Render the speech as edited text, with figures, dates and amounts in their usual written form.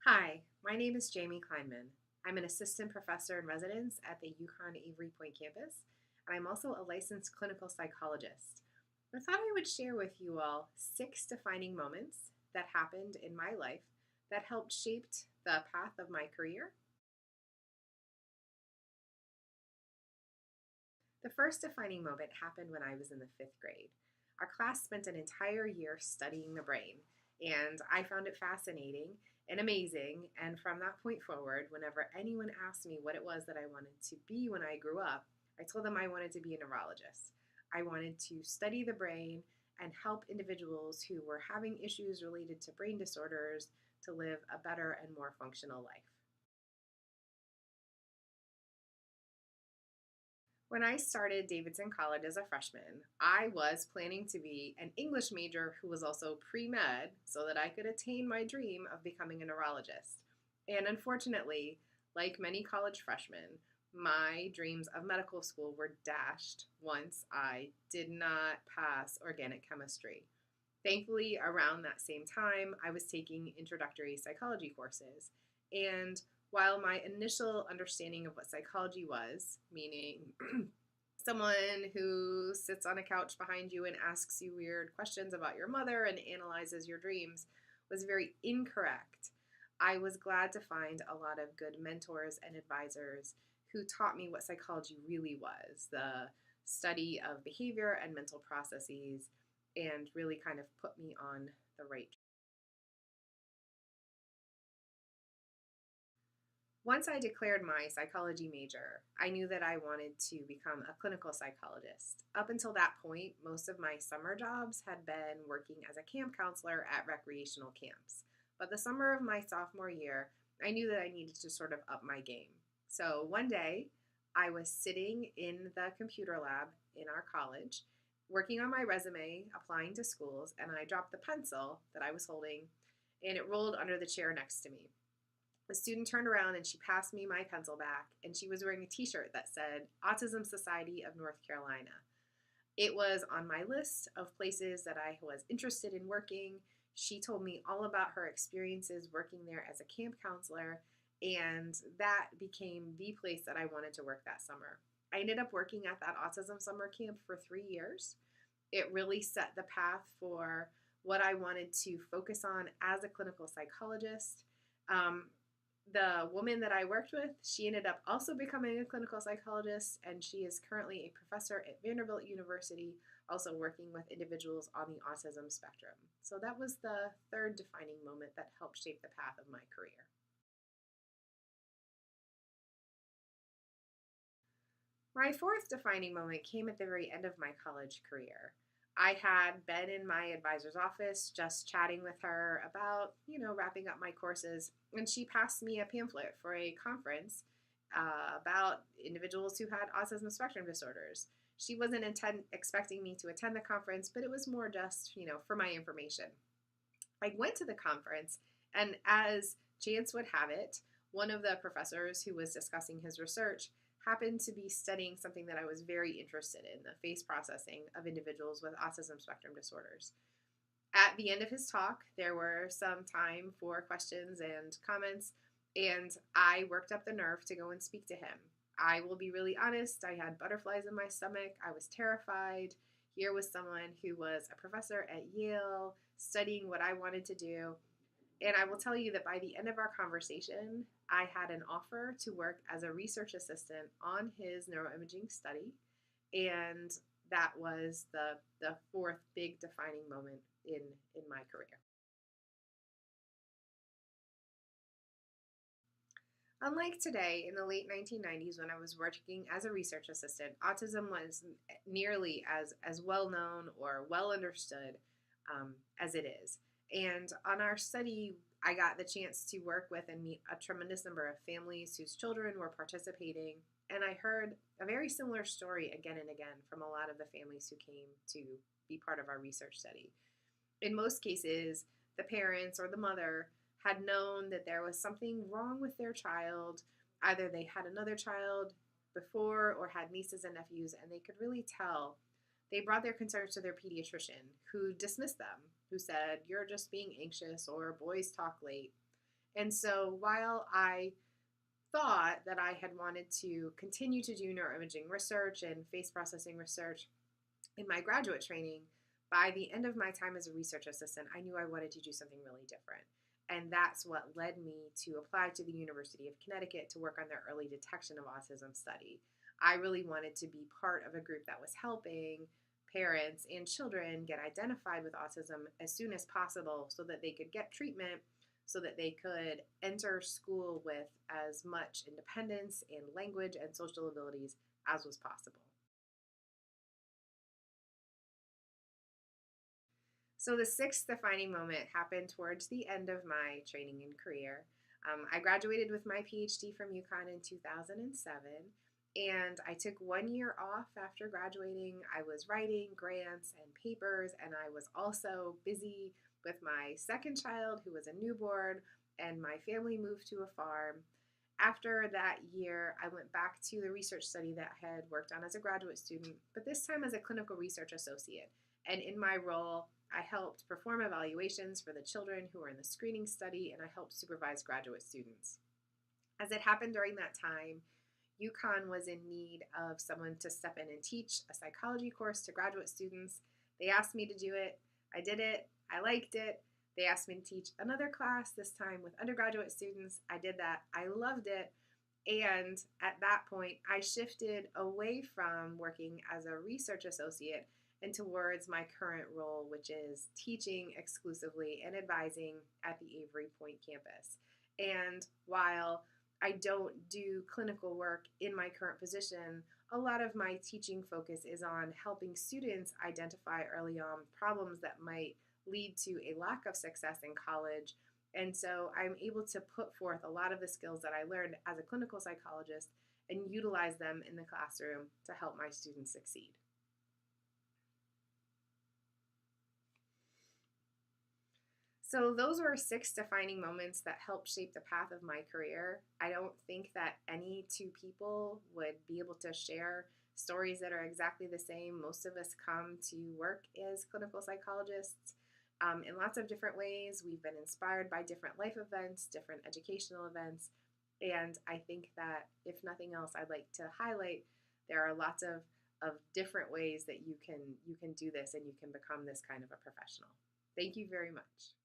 Hi, my name is Jamie Kleinman. I'm an assistant professor in residence at the UConn Avery Point campus, and I'm also a licensed clinical psychologist. I thought I would share with you all 6 defining moments that happened in my life that helped shape the path of my career. The first defining moment happened when I was in the 5th grade. Our class spent an entire year studying the brain, and I found it fascinating and amazing. And from that point forward, whenever anyone asked me what it was that I wanted to be when I grew up, I told them I wanted to be a neurologist. I wanted to study the brain and help individuals who were having issues related to brain disorders to live a better and more functional life. When I started Davidson College as a freshman, I was planning to be an English major who was also pre med so that I could attain my dream of becoming a neurologist. And unfortunately, like many college freshmen, my dreams of medical school were dashed once I did not pass organic chemistry. Thankfully, around that same time, I was taking introductory psychology courses. And while my initial understanding of what psychology was, meaning someone who sits on a couch behind you and asks you weird questions about your mother and analyzes your dreams, was very incorrect, I was glad to find a lot of good mentors and advisors who taught me what psychology really was, the study of behavior and mental processes, and really kind of put me on the right. Once I declared my psychology major, I knew that I wanted to become a clinical psychologist. Up until that point, most of my summer jobs had been working as a camp counselor at recreational camps. But the summer of my sophomore year, I knew that I needed to sort of up my game. So one day, I was sitting in the computer lab in our college, working on my resume, applying to schools, and I dropped the pencil that I was holding, and it rolled under the chair next to me. The student turned around and she passed me my pencil back, and she was wearing a t shirt that said Autism Society of North Carolina. It was on my list of places that I was interested in working. She told me all about her experiences working there as a camp counselor, and that became the place that I wanted to work that summer. I ended up working at that autism summer camp for 3 years. It really set the path for what I wanted to focus on as a clinical psychologist. Um, the woman that I worked with, she ended up also becoming a clinical psychologist, and she is currently a professor at Vanderbilt University, also working with individuals on the autism spectrum. So that was the third defining moment that helped shape the path of my career. My fourth defining moment came at the very end of my college career. I had been in my advisor's office just chatting with her about, wrapping up my courses, and she passed me a pamphlet for a conference about individuals who had autism spectrum disorders. She wasn't expecting me to attend the conference, but it was more just, for my information. I went to the conference, and as chance would have it, one of the professors who was discussing his research happened to be studying something that I was very interested in, the face processing of individuals with autism spectrum disorders. At the end of his talk, there were some time for questions and comments, and I worked up the nerve to go and speak to him. I will be really honest, I had butterflies in my stomach. I was terrified. Here was someone who was a professor at Yale studying what I wanted to do. And I will tell you that by the end of our conversation, I had an offer to work as a research assistant on his neuroimaging study. And that was the fourth big defining moment in my career. Unlike today, in the late 1990s, when I was working as a research assistant, autism was nearly as well known or well understood as it is. And on our study, I got the chance to work with and meet a tremendous number of families whose children were participating. And I heard a very similar story again and again from a lot of the families who came to be part of our research study. In most cases, the parents or the mother had known that there was something wrong with their child. Either they had another child before or had nieces and nephews, and they could really tell. They brought their concerns to their pediatrician, who dismissed them, who said, "You're just being anxious," or "boys talk late." And so while I thought that I had wanted to continue to do neuroimaging research and face processing research in my graduate training, by the end of my time as a research assistant, I knew I wanted to do something really different. And that's what led me to apply to the University of Connecticut to work on their early detection of autism study. I really wanted to be part of a group that was helping parents and children get identified with autism as soon as possible so that they could get treatment, so that they could enter school with as much independence and language and social abilities as was possible. So the sixth defining moment happened towards the end of my training and career. I graduated with my PhD from UConn in 2007, and I took 1 year off after graduating. I was writing grants and papers, and I was also busy with my second child, who was a newborn, and my family moved to a farm. After that year, I went back to the research study that I had worked on as a graduate student, but this time as a clinical research associate. And in my role, I helped perform evaluations for the children who were in the screening study, and I helped supervise graduate students. As it happened during that time, UConn was in need of someone to step in and teach a psychology course to graduate students. They asked me to do it. I did it. I liked it. They asked me to teach another class, this time with undergraduate students. I did that. I loved it. And at that point, I shifted away from working as a research associate and towards my current role, which is teaching exclusively and advising at the Avery Point campus. And while I don't do clinical work in my current position, a lot of my teaching focus is on helping students identify early on problems that might lead to a lack of success in college. And so I'm able to put forth a lot of the skills that I learned as a clinical psychologist and utilize them in the classroom to help my students succeed. So those were six defining moments that helped shape the path of my career. I don't think that any two people would be able to share stories that are exactly the same. Most of us come to work as clinical psychologists in lots of different ways. We've been inspired by different life events, different educational events, and I think that if nothing else, I'd like to highlight there are lots of different ways that you can do this and you can become this kind of a professional. Thank you very much.